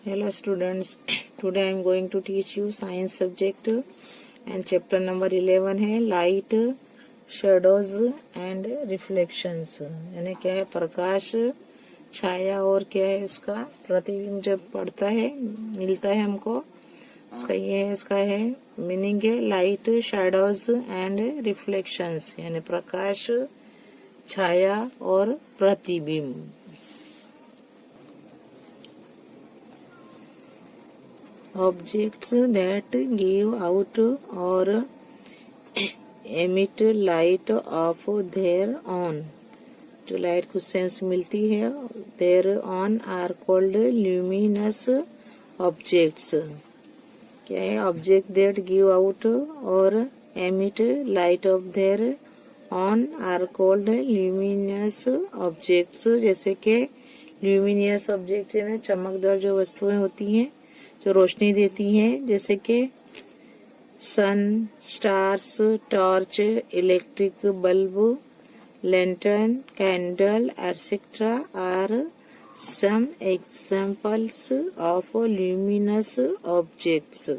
Hello students, today I am going to teach you science subject and chapter number 11 है light, shadows and reflections। यानी क्या है, प्रकाश, छाया और क्या है इसका प्रतिबिंब जब पड़ता है मिलता है हमको, उसका ये है, इसका है मीनिंग है लाइट, शैडोज एंड रिफ्लेक्शंस, यानी प्रकाश, छाया और प्रतिबिंब। Objects that give out or emit light of their own, जो लाइट कुछ सेंस मिलती है their own are called luminous objects। क्या है, ऑब्जेक्ट that give out और emit light of their own are called luminous objects। जैसे कि luminous objects है, चमकदार जो वस्तुएं होती हैं जो रोशनी देती हैं, जैसे कि sun, stars, torch, electric bulb, lantern, candle etcetera are some examples of luminous objects.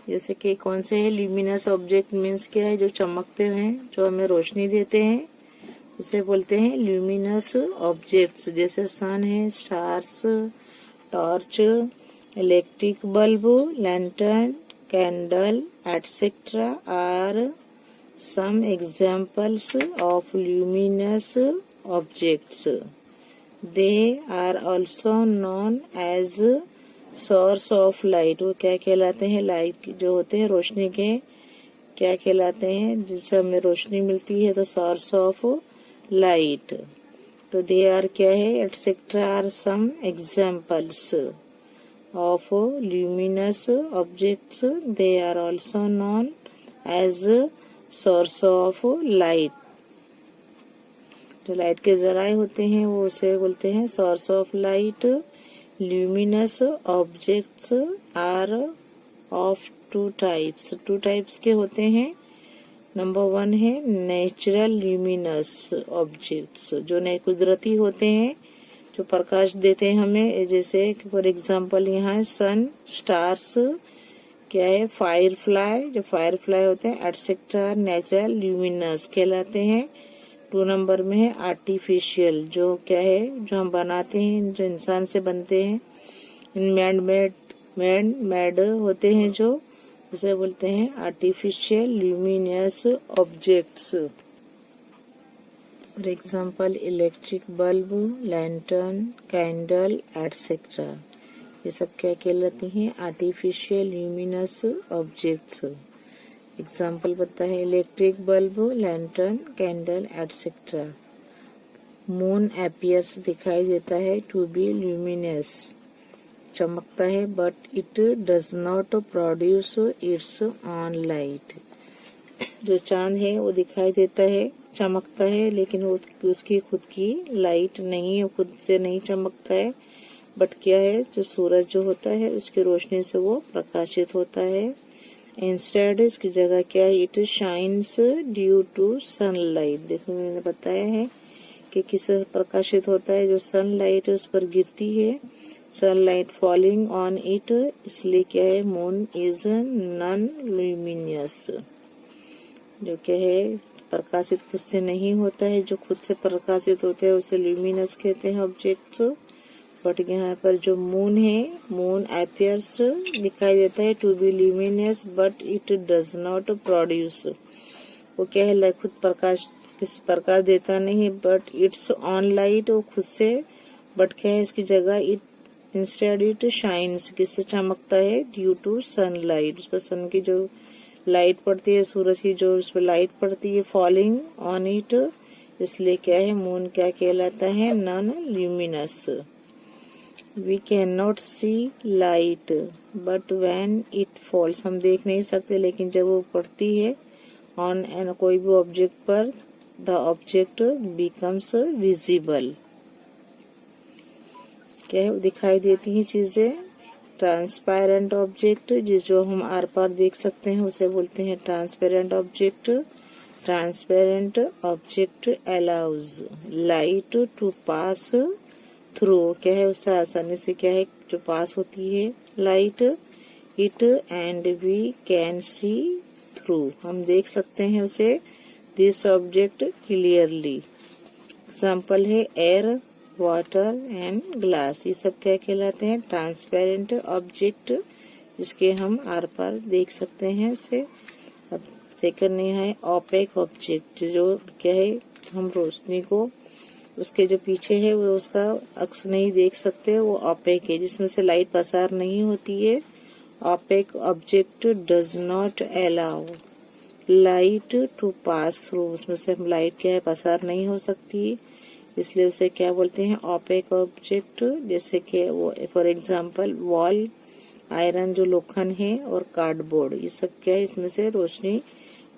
जैसे कि कौन से है ल्यूमिनस ऑब्जेक्ट, मीन्स क्या है, जो चमकते हैं, जो हमें रोशनी देते हैं, उसे बोलते हैं ल्यूमिनस ऑब्जेक्ट्स। जैसे सन है, stars, torch, electric bulb, lantern, candle etcetera are some examples of luminous objects. They are also known as source of light. वो क्या कहलाते हैं, लाइट जो होते हैं रोशनी के क्या कहलाते हैं, जिससे हमें रोशनी मिलती है, तो सोर्स ऑफ लाइट। तो दे आर क्या है, etcetera are some examples of luminous objects. They are also known as source of light. जो लाइट के जराए होते हैं वो उसे बोलते हैं source of light. Luminous objects are of two types के होते हैं। नंबर 1 है नेचुरल ल्यूमिनस ऑब्जेक्ट्स, जो नए कुदरती होते हैं, जो प्रकाश देते हैं हमें। जैसे फॉर एग्जांपल यहाँ है सन, स्टार्स, क्या है फायर फ्लाई, जो फायर फ्लाई होते हैं एटसेट्रा नेचुरल ल्यूमिनस कहलाते हैं। 2 नंबर में है आर्टिफिशियल, जो क्या है, जो हम बनाते हैं, जो इंसान से बनते हैं, मैन मेड होते हैं, जो उसे बोलते हैं artificial luminous objects. For example electric bulb, lantern, candle etcetera, ये सब क्या कहलाती हैं, आर्टिफिशियल ल्यूमिनस ऑब्जेक्ट्स। एग्जांपल बताता है electric bulb, lantern, candle etcetera. Moon appears दिखाई देता है टू बी ल्यूमिनस, चमकता है, but it does not produce it's on light. जो चांद है वो दिखाई देता है, चमकता है, लेकिन वो उसकी खुद की लाइट नहीं है, खुद से नहीं चमकता है, बट क्या है, जो सूरज जो होता है उसकी रोशनी से वो प्रकाशित होता है। इंस्टेड इसकी जगह क्या है, it shines due to sunlight. देखो मैंने बताया है कि किससे प्रकाशित होता है, जो सनलाइट उस पर गिरती है, सनलाइट फॉलिंग ऑन इट, इसलिए क्या है, मून इज नॉन ल्यूमिनस। जो क्या है, प्रकाशित खुद से नहीं होता है, जो खुद से प्रकाशित होते हैं उसे ल्यूमिनस कहते हैं ऑब्जेक्ट्स। बट यहाँ पर जो मून है, मून अपीयर्स दिखाई देता है to be luminous, but it does not produce, वो क्या है, खुद प्रकाश देता नहीं है, बट इट्स ऑन लाइट, वो खुद से, बट क्या है, इसकी जगह इट इंस्टेड इट शाइन्स, किससे चमकता है, ड्यू टू सनलाइट, उस पर सन की जो लाइट पड़ती है, सूरज की जो उस पर लाइट पड़ती है, फॉलिंग ऑन इट, इसलिए क्या है, मून क्या कहलाता है, non luminous. We can not see light but when it falls, हम देख नहीं सकते, लेकिन जब वो पड़ती है ऑन एन कोई भी ऑब्जेक्ट पर, द ऑब्जेक्ट बिकम्स विजिबल। क्या है, दिखाई देती हैं चीजें। ट्रांसपेरेंट ऑब्जेक्ट, जो हम आर पार देख सकते हैं, उसे बोलते हैं transparent object. Transparent object allows light to pass through क्या है, उससे आसानी से क्या है जो पास होती है light. It and we can see through, हम देख सकते हैं उसे। This object clearly. एग्जाम्पल है एयर, वाटर एंड ग्लास। ये सब क्या कहलाते हैं, ट्रांसपेरेंट ऑब्जेक्ट, जिसके हम आर पार देख सकते हैं उसे। अब सेकंड है ओपेक ऑब्जेक्ट, जो क्या है हम रोशनी को उसके जो पीछे है वो उसका अक्स नहीं देख सकते, वो ओपेक है, जिसमें से लाइट पसार नहीं होती है। Opaque object does not allow light to pass through, उसमें से हम लाइट क्या है पसार नहीं हो सकती, इसलिए उसे क्या बोलते हैं, ओपेक ऑब्जेक्ट। जैसे कि वो फॉर एग्जांपल वॉल, आयरन जो लोखंड है, और कार्डबोर्ड, ये सब क्या है इसमें से रोशनी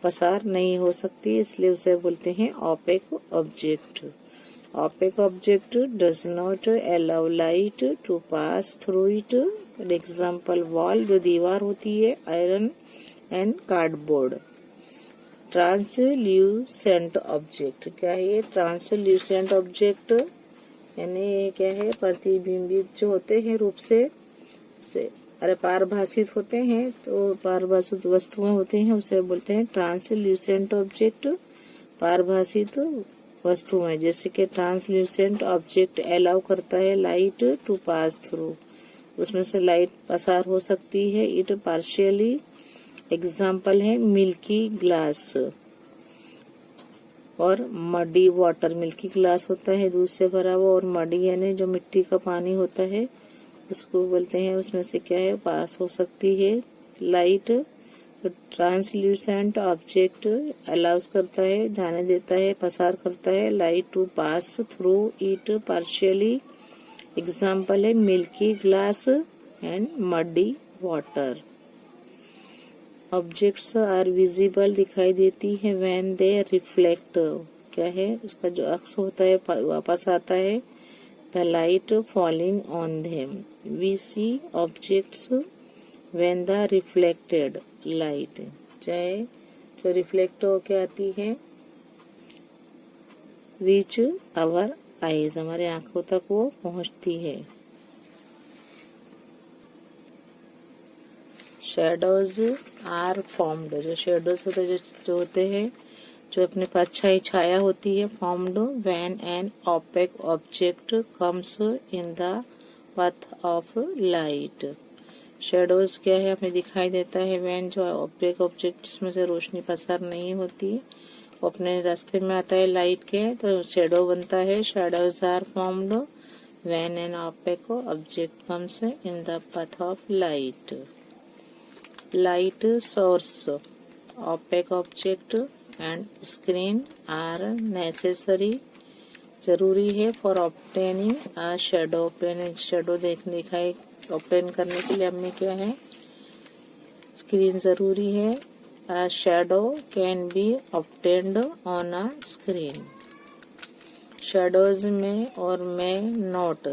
पसार नहीं हो सकती, इसलिए उसे बोलते हैं opaque object. Opaque object does not allow light to pass through it. Example wall जो दीवार होती है, iron and cardboard. Translucent object क्या है, ये ट्रांसल्यूसेंट ऑब्जेक्ट यानी ये क्या है, प्रतिबिंबित जो होते हैं रूप से पारभाषित होते हैं, तो पारभाषित वस्तुएं होते हैं, उसे बोलते हैं ट्रांसल्यूसेंट ऑब्जेक्ट, पारभाषित वस्तुएं। जैसे कि ट्रांसल्यूसेंट ऑब्जेक्ट अलाउ करता है लाइट टू पास थ्रू, उसमें से लाइट पसार हो सकती है। इट पार्शियली, एग्जाम्पल है मिल्की ग्लास और मडी वाटर। मिल्की ग्लास होता है दूध से भरा हुआ, और मडी यानी जो मिट्टी का पानी होता है उसको बोलते हैं, उसमें से क्या है पास हो सकती है लाइट। तो ट्रांसल्यूसेंट ऑब्जेक्ट अलाउस करता है, जाने देता है, पसार करता है light to pass through it partially. Example है milky glass and muddy water. Objects are visible, दिखाई देती है, व्हेन दे रिफ्लेक्ट, क्या है उसका जो अक्स होता है वापस आता है, the light falling on them. We see objects when the reflected light, चाहे जो रिफ्लेक्ट होके आती है, रीच आवर आईज, हमारे आंखों तक वो पहुंचती है। शेडोज आर फॉर्म्ड, जो शेडोज होते हैं जो होते हैं जो अपने परछाई छाया होती है, formed when an opaque object comes in the path of light. Shadows क्या है, हमें दिखाई देता है व्हेन जो ओपेक ऑब्जेक्ट जिसमें से रोशनी पसार नहीं होती वो अपने रास्ते में आता है लाइट के, तो शेडो बनता है। Shadows are formed when an opaque object comes in the path of light. Light source, opaque object and screen are necessary, जरूरी है for obtaining a shadow. Shadow दिखाई ऑब्टेन करने के लिए हमें क्या है, स्क्रीन जरूरी है। A shadow can be obtained on a screen. Shadows में और में not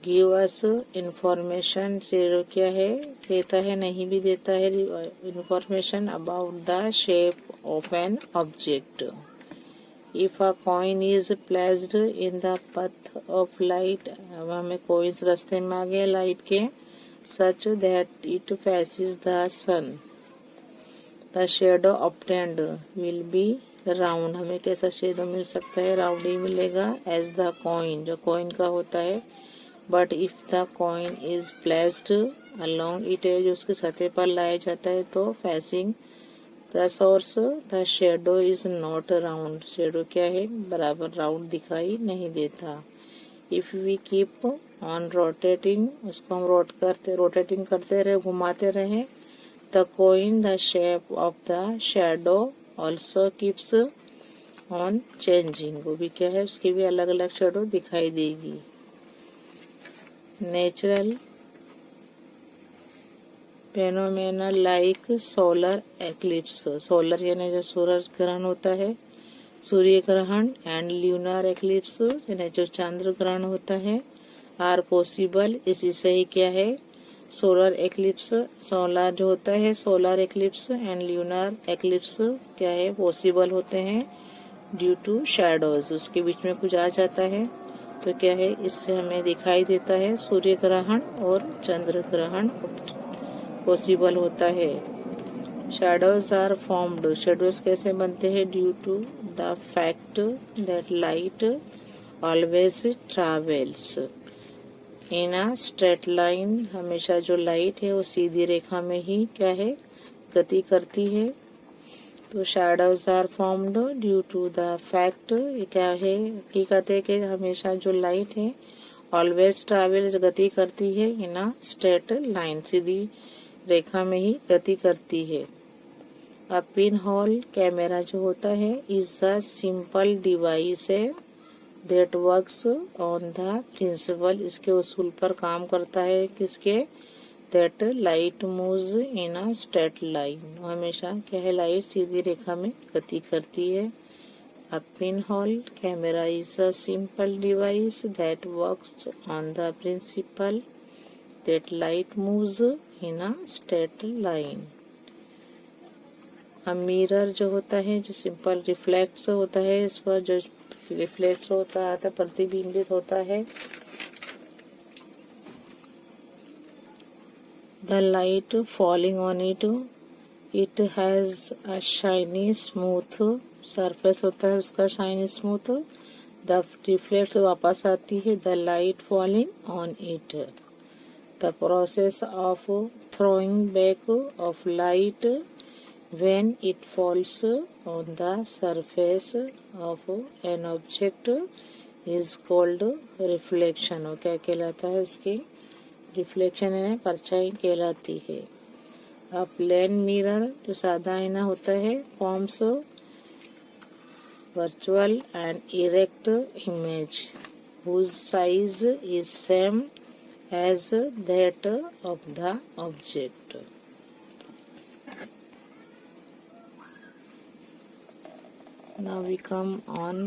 give us information, shadow क्या है देता है, नहीं भी देता है information about the shape of an object. If a coin is placed in the path of light, अब हमें कॉइन्स रास्ते में आ गए लाइट के, such that it faces the sun, the shadow obtained will be round, हमें कैसा shadow मिल सकता है, राउंड ही मिलेगा एज द कॉइन, जो कॉइन का होता है। But if the coin is placed along it, जो उसके सतह पर लाया जाता है, तो facing the source the shadow is not round, shadow क्या है बराबर राउंड दिखाई नहीं देता। If we keep on rotating, उसको हम रोटेटिंग करते रहे, घुमाते रहे, the coin the shape of the shadow also keeps on changing, वो भी क्या है उसकी भी अलग अलग शेडो दिखाई देगी। Natural phenomena like solar eclipse, solar यानी जो सूरज ग्रहण होता है, सूर्य ग्रहण, एंड ल्यूनर एक्लिप्स यानी जो चंद्र ग्रहण होता है, आर पॉसिबल, इसी से ही क्या है सोलर एक्लिप्स, सोलर जो होता है solar eclipse and lunar eclipse क्या है पॉसिबल होते हैं ड्यू टू शैडोज, उसके बीच में कुछ आ जाता है तो क्या है, इससे हमें दिखाई देता है सूर्य ग्रहण और चंद्र ग्रहण पॉसिबल होता है। शैडोज आर फॉर्म्ड, शैडोज कैसे बनते हैं? Due to the fact that light always travels in a straight line, हमेशा जो लाइट है वो सीधी रेखा में ही क्या है, गति करती है। तो shadows are formed due to the fact, ये क्या है, हकीकत है कि हमेशा जो लाइट है ऑलवेज ट्रैवल, गति करती है इन अ स्ट्रेट लाइन, सीधी रेखा में ही गति करती है। अ पिन होल कैमरा जो होता है इज अ सिंपल डिवाइस है that works on the principle, इसके उसूल पर काम करता है, किसके? That light moves in a straight line, हमेशा क्या है, लाइट सीधी रेखा में गति करती है। A pin whole camera is a simple device that works on the principle that light moves in a straight line. अब मिरर जो होता है, जो सिंपल रिफ्लेक्ट्स होता है, इस पर जो रिफ्लेक्ट्स होता है, प्रतिबिंबित होता है। The light falling on it, it has a shiny smooth surface होता है उसका, शाइनी स्मूथ। द रिफ्लेक्ट वापस आती है, the light falling on it. The process of throwing back of light when it falls on the surface of an object is called reflection, और क्या कहलाता है, उसकी रिफ्लेक्शन है, परछाई कहलाती है। अ प्लेन मिरर जो सादा आईना होता है forms virtual and erect image whose size is same as that of the object। Now we come on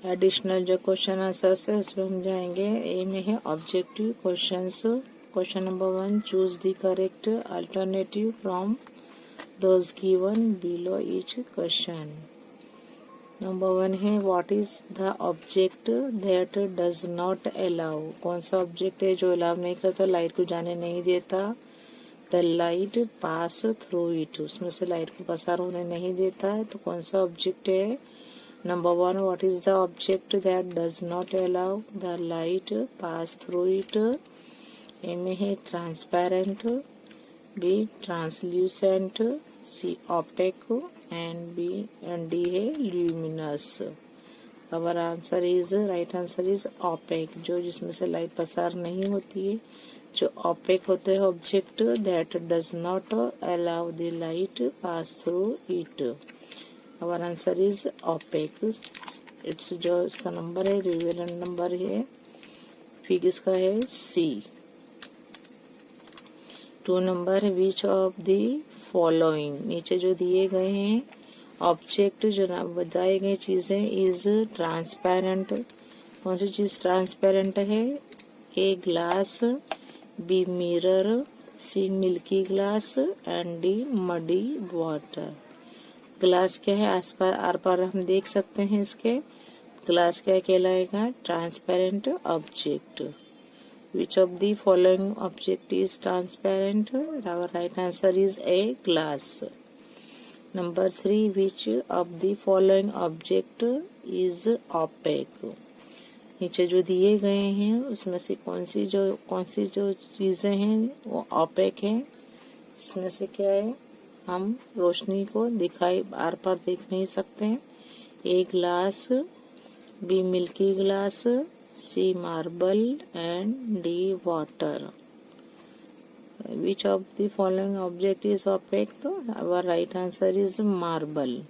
additional जो क्वेश्चन आंसर्स है उसमें हम जाएंगे। ए में है objective questions. Question number 1, choose the correct alternative from those given below each question. Number 1 है what is the object that does not allow, कौन सा ऑब्जेक्ट है जो अलाउ नहीं करता, लाइट को जाने नहीं देता। The light pass through it, उसमें से लाइट को पसार होने नहीं देता है, तो कौन सा ऑब्जेक्ट है? Number 1, what is the object that does not allow the light pass through it. A में है transparent, B translucent, C opaque and D है luminous. Our answer is, right answer is opaque, जो जिसमें से light पसार नहीं होती है। जो ओपेक होते हैं object that does not allow the light pass through it. Our answer is opaque. It's जो इसका नंबर है, रिवेलेंट नंबर है, फिर इसका है सी। 2 नंबर है विच ऑफ द फॉलोइंग, नीचे जो दिए गए हैं ऑब्जेक्ट जो बताई गई चीजें इज ट्रांसपेरेंट, कौन सी चीज ट्रांसपेरेंट है? A glass, B mirror, C milky glass and D muddy water. Glass क्या है? आस पार आर पार हम देख सकते हैं इसके, ग्लास क्या कहलाएगा? Transparent object. Which of the following object is transparent? Our right answer is A glass. Number 3, which of the following object is opaque, नीचे जो दिए गए हैं उसमें से कौन सी जो चीजें हैं वो ओपेक हैं, इसमें से क्या है, हम रोशनी को दिखाई आर पार देख नहीं सकते हैं। A glass, B milky glass, C marble and D water. Which of the following object is opaque? तो our right answer is marble,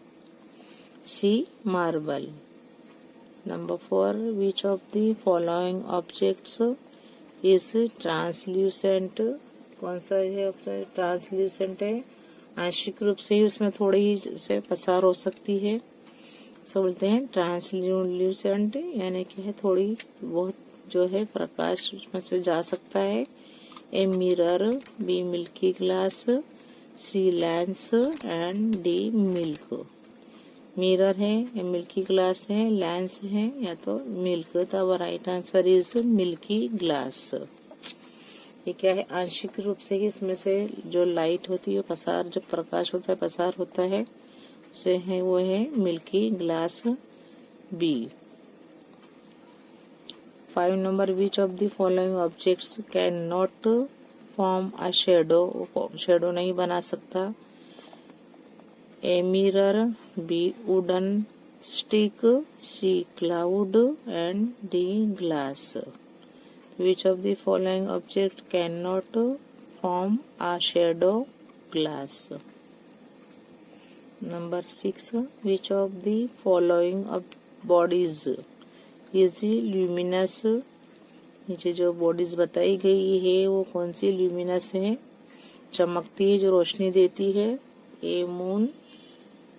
C marble. Number 4, which of the following objects is translucent? कौन सा है translucent है? आंशिक रूप से ही उसमें थोड़ी ही से पसार हो सकती है, सो बोलते हैं ट्रांसल्यूसेंट, यानी कि है थोड़ी बहुत जो है प्रकाश उसमें से जा सकता है। A mirror, B milky glass, C lens and D milk. Mirror है या मिल्की ग्लास है, लेंस है या तो मिल्क। तो right answer is milky glass. ये क्या है, आंशिक रूप से ही इसमें से जो लाइट होती है पसार, जो प्रकाश होता है पसार होता है उसे है वो है milky glass B. 5 number, which of the following objects can not form a shadow, shadow नहीं बना सकता। A mirror, B wooden stick, C cloud and D glass. Which of the following object can not form a shadow, glass. Number 6, which of the following bodies is luminous. नीचे जो bodies बताई गई है वो कौन सी ल्यूमिनस है, चमकती है, जो रोशनी देती है। A moon,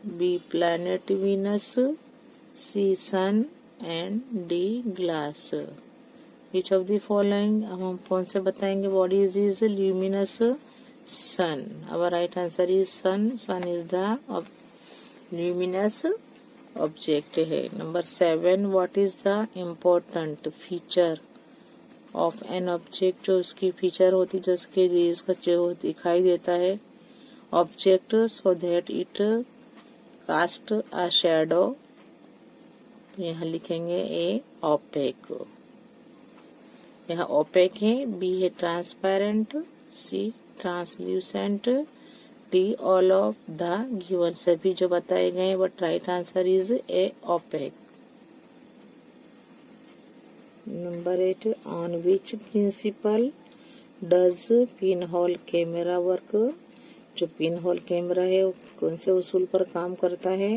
B planet Venus, C sun and D glass. Which of the following, अब हम कौन से बताएंगे bodies is luminous, sun. Our right answer is sun. Sun is the luminous object है। Number 7, what is the important feature of an object. जो उसकी feature होती है, जो उसका जो दिखाई देता है object, so that it cast a shadow. तो यहाँ लिखेंगे ए ओपेक। यहाँ ओपेक है, बी है transparent, C translucent, D all of the given. सभी जो बताए गए but right answer is A opaque. Number 8, on which principle does pin whole camera work. जो पिन होल कैमरा है वो कौन से उसूल पर काम करता है।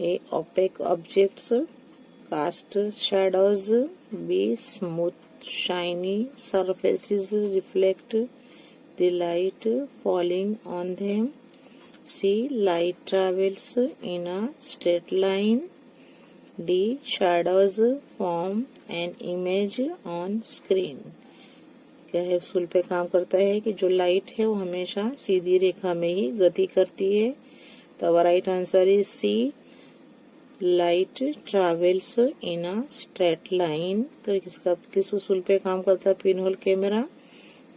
A opaque objects cast shadows, B smooth shiny surfaces reflect the light falling on them, C light travels in a straight line, D shadows form an image on screen। क्या है, उसूल पे काम करता है कि जो लाइट है वो हमेशा सीधी रेखा में ही गति करती है। तो right answer is C, light travels in a straight line. तो इसका किस उसूल पे काम करता है पिन होल कैमरा,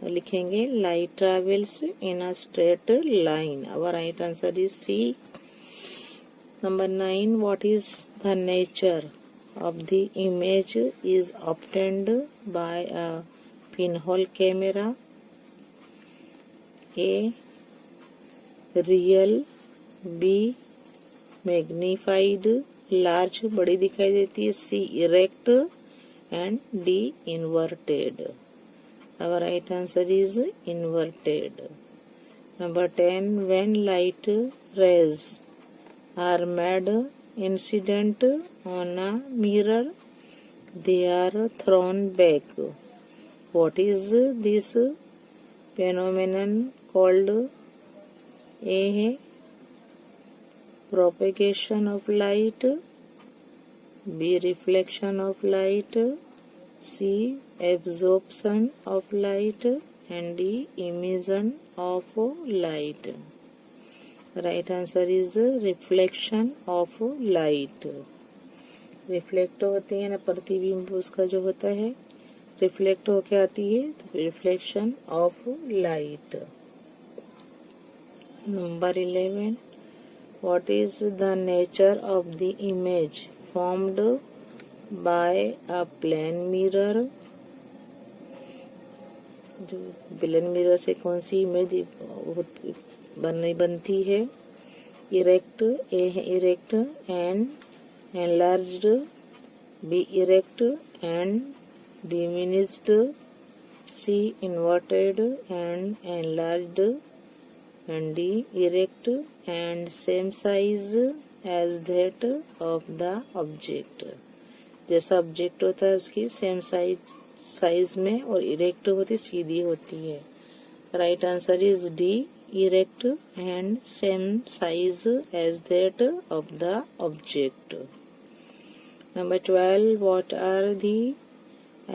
लिखेंगे light travels in a straight line. Our right answer is C. Number 9, what is the nature of the image is obtained by a pinhole camera? A real, B magnified, large बड़ी दिखाई देती है, C erect and D inverted। Our right answer is inverted। Number 10, when light rays are made incident on a mirror, they are thrown back. What is this phenomenon called? A है propagation of light, B reflection of light, C absorption of light and D emission of light। Right answer is reflection of light. Reflect होती है ना, प्रतिबिंब उसका जो होता है reflect होके आती है, तो reflection of light. Number 11, what is the nature of the image formed by a plane mirror. जो प्लेन मिरर से कौन सी इमेज बनती है। इरेक्ट, ए है erect and enlarged, B erect and diminished, C inverted and enlarged and D erect and same size as that of the object. जैसा object होता है उसकी सेम साइज में और इरेक्ट होती सीधी होती है। Right answer is D, erect and same size as that of the object। Number 12, what are the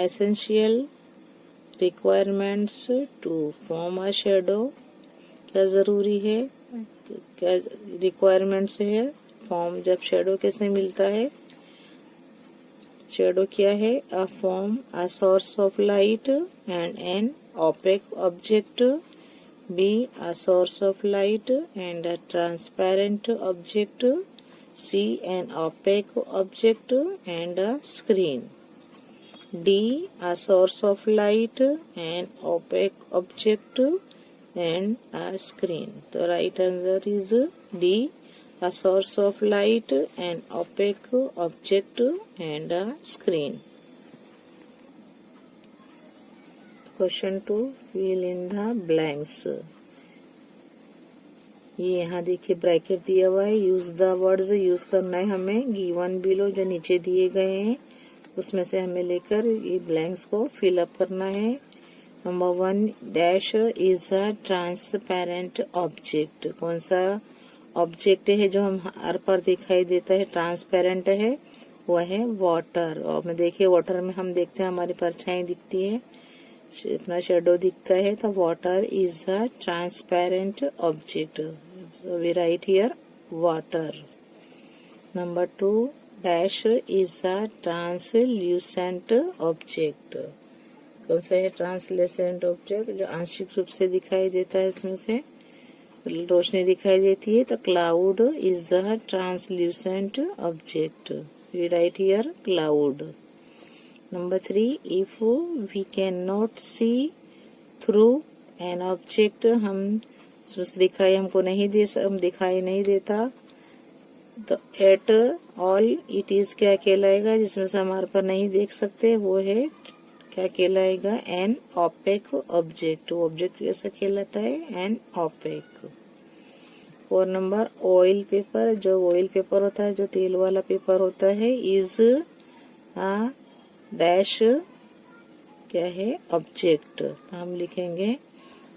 essential requirements to form a shadow। क्या जरूरी है क्या रिक्वायरमेंट्स है, फॉर्म जब शेडो कैसे मिलता है, शेडो क्या है, a form, a source of light and an opaque object, B a source of light and a transparent object, C an opaque object and a screen, D a source of light and opaque object and a screen. The right answer is D, a source of light, an opaque object and a screen. Question 2, fill in the blanks. ये यहाँ देखिए bracket दिया हुआ है, use the words use करना है हमें, given below जो नीचे दिए गए हैं उसमें से हमें लेकर ये ब्लैंक्स को फिल अप करना है। Number 1, dash is a transparent object. कौन सा ऑब्जेक्ट है जो हम हर पर दिखाई देता है, ट्रांसपेरेंट है, वह है वाटर। और में देखिए वाटर में हम देखते हैं हमारी परछाई दिखती है, अपना शेडो दिखता है, तो water is a transparent object. We write here water. Number 2, dash is a translucent object. कौन सा है ट्रांसलेसेंट ऑब्जेक्ट, जो आंशिक रूप से दिखाई देता है, उसमें से रोशनी दिखाई देती है, तो cloud is a translucent object. We write here cloud. Number 3, if we can not see through an object, हम दिखाई हमको नहीं दे, हम दिखाई नहीं देता, तो एट ऑल इट इज क्या कहलाएगा, जिसमें से हमारे पर नहीं देख सकते, वो है क्या कहलाएगा, एन ओपेक ऑब्जेक्ट। वो ऑब्जेक्ट कैसा कहलाता है, an opaque. 4 number, oil paper, जो ऑयल पेपर होता है, जो तेल वाला पेपर होता है, इज अ डैश क्या है, ऑब्जेक्ट। तो हम लिखेंगे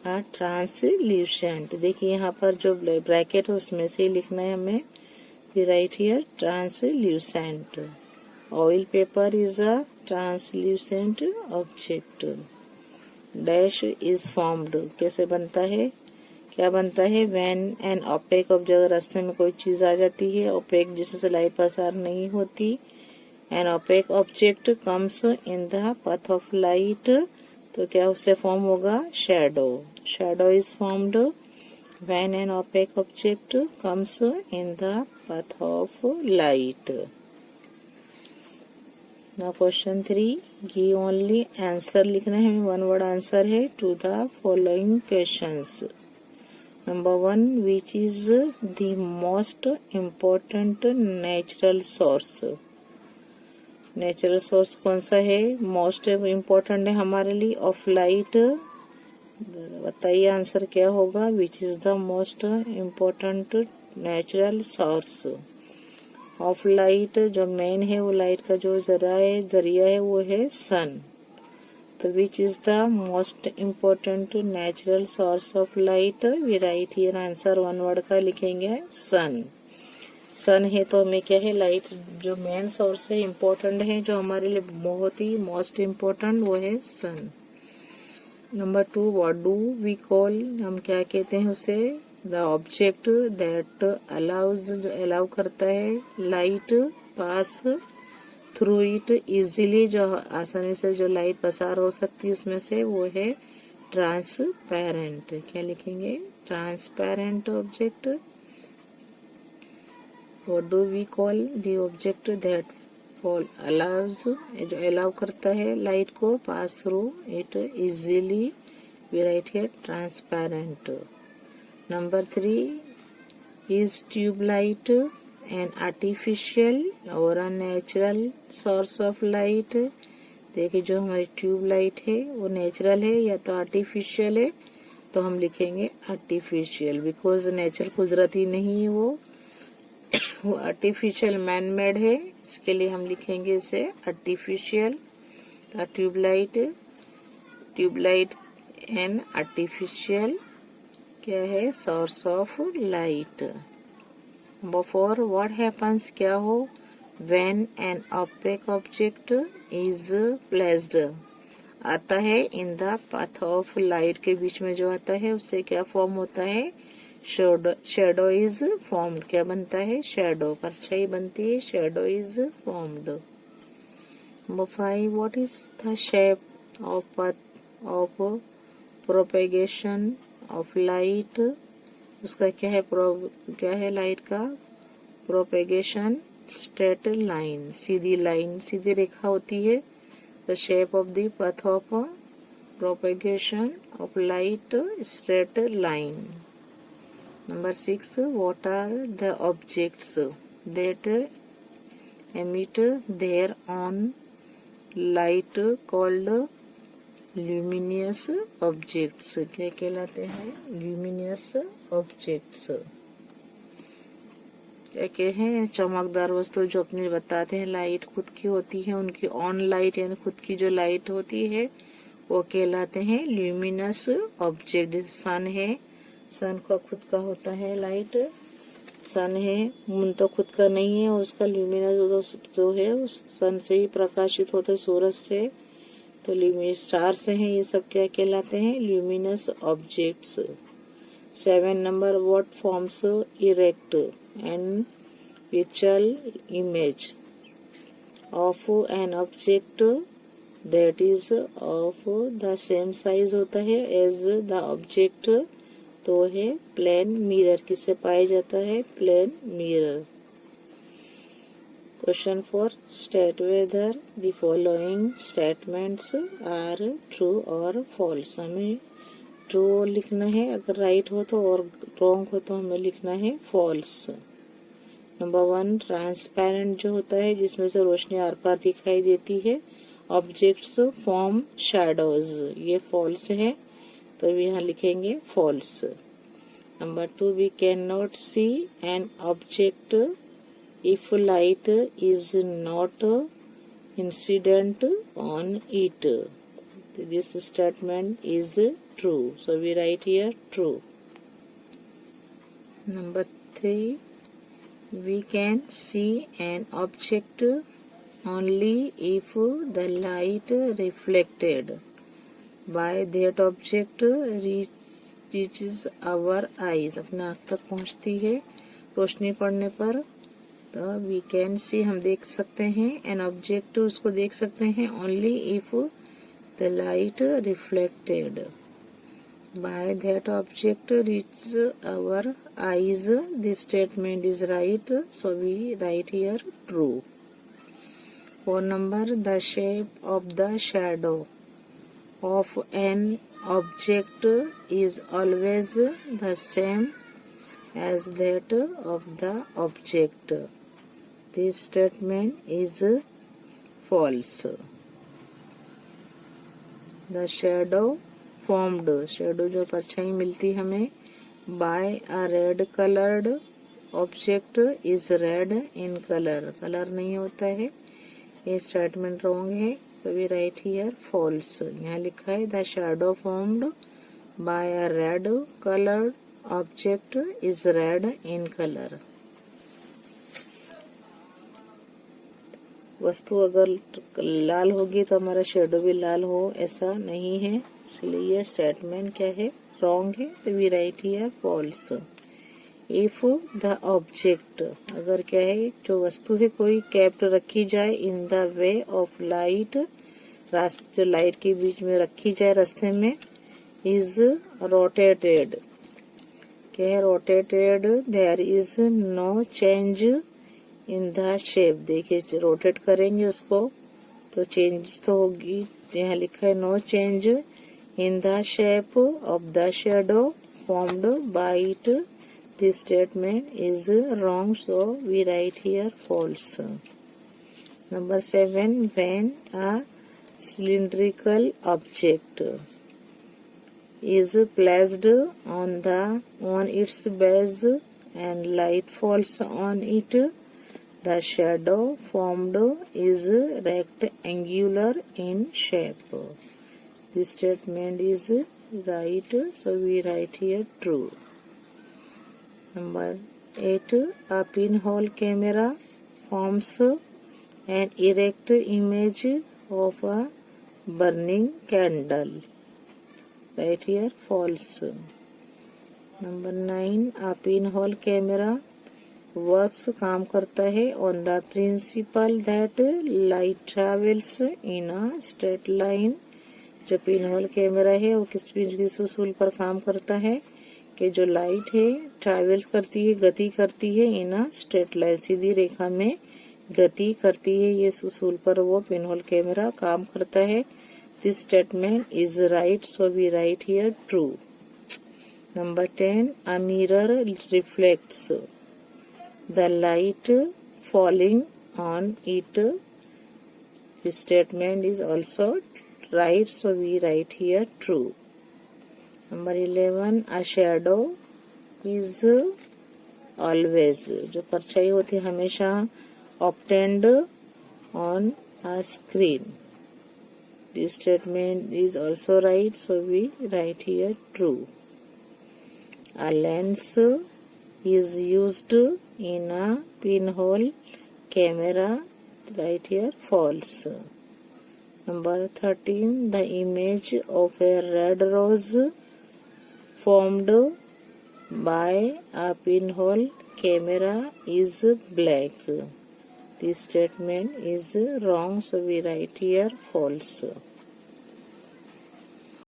अ ट्रांसल्यूसेंट। देखिए यहाँ पर जो ब्रैकेट है उसमें से लिखना है हमें, we write here translucent. Oil paper is a translucent object. Dash is formed, कैसे बनता है, क्या बनता है, व्हेन एन ओपेक ऑब्जेक्ट, अगर रास्ते में कोई चीज आ जाती है ओपेक, जिसमें से लाइट पसार नहीं होती, an opaque object comes in the path of light, तो क्या उससे फॉर्म होगा, shadow. Shadow is formed when an opaque object comes in the path of light. Now question 3, give only answer लिखना है, 1 वर्ड आंसर है to the following questions. Number 1, which is the most important natural source. Natural source कौन सा है, most important है हमारे लिए, of light. बताइए आंसर क्या होगा, विच is the most important natural source of light. जो मेन है वो लाइट का जो जरिया है वो है सन। तो which is the most important natural source of light, we write here answer 1 word का लिखेंगे, सन। सन है तो हमें क्या है, लाइट जो मेन सोर्स है, इम्पोर्टेंट है, जो हमारे लिए बहुत ही मोस्ट इम्पोर्टेंट, वो है sun. Number 2, what do we call, हम क्या कहते हैं उसे, द ऑब्जेक्ट दैट अलाउज, जो अलाउ करता है light pass through it easily, जो आसानी से जो लाइट पसार हो सकती है उसमें से, वो है ट्रांसपेरेंट। क्या लिखेंगे, transparent object. What do we call the object that allows, जो अलाउ करता है लाइट को pass through it easily, we write here transparent. Number 3, is tube light an artificial or a natural source of light? देखिए जो हमारी tube light है वो natural है या तो आर्टिफिशियल है, तो हम लिखेंगे आर्टिफिशियल, बिकॉज नेचर कुदरती नहीं है, वो आर्टिफिशियल मैन मेड है, इसके लिए हम लिखेंगे इसे आर्टिफिशियल। ट्यूबलाइट एन आर्टिफिशियल क्या है, source of light. Number 4, what happens, क्या हो, when an opaque object is placed, आता है इन द पाथ ऑफ लाइट, के बीच में जो आता है उससे क्या फॉर्म होता है, शेडो इज फॉर्म्ड, क्या बनता है? शेडो, परछाई बनती है, shadow is formed. Number 5, what is the shape of propagation of light? उसका क्या है? क्या है लाइट का? प्रोपेगेशन स्ट्रेट लाइन, सीधी लाइन, सीधी रेखा होती है। The shape of the path of propagation of light straight line. Number 6, what are the objects that emit their own light called luminous objects? क्या कहलाते हैं? luminous objects। क्या हैं? चमकदार वस्तु जो अपने बताते हैं लाइट खुद की होती है, उनकी ऑन लाइट यानी खुद की जो लाइट होती है वो कहलाते हैं ल्यूमिनस ऑब्जेक्ट। सन है, सन का खुद का होता है लाइट, सन है, मून तो खुद का नहीं है, उसका ल्यूमिनस जो है उस सन से ही प्रकाशित होता है, सूरज से, तो स्टार से है, ये सब क्या कहलाते हैं? Luminous objects. 7 number, what forms erect and विचुअल image of an object that is of the same size होता है एज द ऑब्जेक्ट, तो है प्लेन मिरर। किससे पाया जाता है? Plane mirror. Question 4, state whether the following statements are true और फॉल्स। हमें ट्रू लिखना है अगर राइट हो तो, और रॉन्ग हो तो हमें लिखना है फॉल्स। नंबर 1, ट्रांसपेरेंट जो होता है जिसमें से रोशनी आर पार दिखाई देती है, ऑब्जेक्ट्स फॉर्म शैडोज, ये फॉल्स है, तो यहाँ लिखेंगे false. Number 2, we can not see an object if light is not incident on it, this statement is true, so we write here true. Number 3, we can see an object only if the light reflected by that object reaches our eyes, अपने आँख तक पहुँचती है रोशनी पड़ने पर, तो we can see हम देख सकते हैं, an object उसको देख सकते हैं, only if the light reflected by that object reaches our eyes, this statement is right, so we write here true। 4 number, the shape of the shadow of an object is always the same as that of the object, this statement is false। the shadow formed, shadow जो परछाई मिलती हमें, by a red colored object is red in color, colour नहीं होता है, ये statement wrong है, so we write here false. यहाँ लिखा है the shadow formed by a red coloured object is red in colour. वस्तु अगर लाल होगी तो हमारा शेडो भी लाल हो, ऐसा नहीं है, इसलिए यह स्टेटमेंट क्या है? रॉन्ग है, तो we write here false. If the object, अगर क्या है जो वस्तु है कोई केप्ट रखी जाए in the way of light, जो लाइट के बीच में रखी जाए रास्ते में, इज रोटेटेड, क्या है? Rotated, there is no change in the shape, देखिए रोटेट करेंगे उसको तो चेंज तो होगी, यहाँ लिखा है no change in the shape of the shadow formed by it, this statement is wrong, so we write here false। Number 7, when a cylindrical object is placed on its base and light falls on it, the shadow formed is rectangular in shape, this statement is right, so we write here true। Number 8, a pinhole camera forms an erect image of a burning candle, right here false। Number 9, a pinhole camera works काम करता है on the principle that light travels in a straight line. जो pinhole camera है वो किस उसूल पर काम करता है कि जो लाइट है ट्रेवल करती है, गति करती है इन अ स्ट्रेट लाइन, सीधी रेखा में गति करती है। ये उसूल पर वो पिनहोल कैमरा काम करता है। This statement is right, so we write here true. Number 10, a mirror reflects the light falling on it. This statement is also right, so we write here true. Number 11, a shadow is always, जो परछाई होती है हमेशा obtained on a screen. This statement is also right, so we write here true. A lens is used in a pinhole camera, right here false. Number 13, the image of a red rose formed by a pinhole camera is black. This statement is wrong, so we write here false.